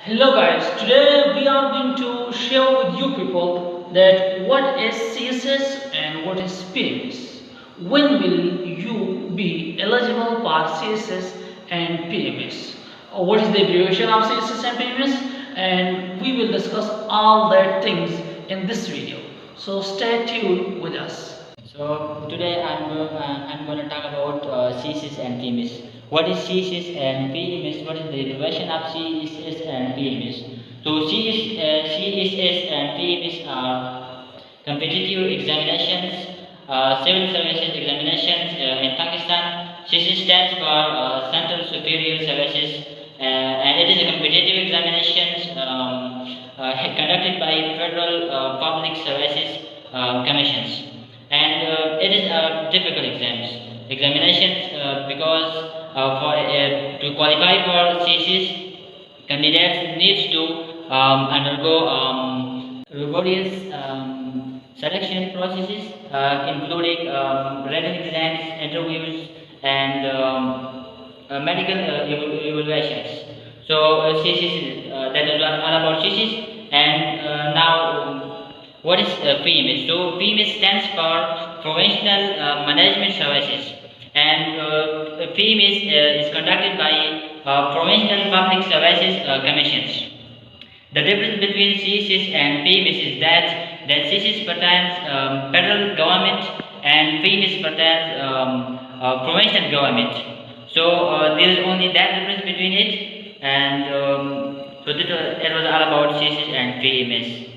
Hello guys, today we are going to share with you people that what is CSS and what is PMS. When will you be eligible for CSS and PMS? What is the abbreviation of CSS and PMS? And we will discuss all that things in this video. So stay tuned with us. So today I'm going to talk about CSS and PMS. What is CSS and PMS? What is the derivation of CSS and PMS? So CSS and PMS are competitive examinations, civil services examinations in Pakistan. CSS stands for Central Superior Services, and it is a competitive examinations conducted by Federal Public Services Commissions, and it is a difficult examinations because to qualify for CSS, candidates needs to undergo rigorous selection processes, including written exams, interviews, and medical evaluations. So CSS, that is all about CSS. And now, what is PMS? So PMS stands for Professional Management Services, and PMS is conducted by Professional Public Services Commissions. The difference between CSS and PMS is that CSS pertains federal government and PMS pertains provincial government. So there is only that difference between it, and so it was all about CSS and PMS.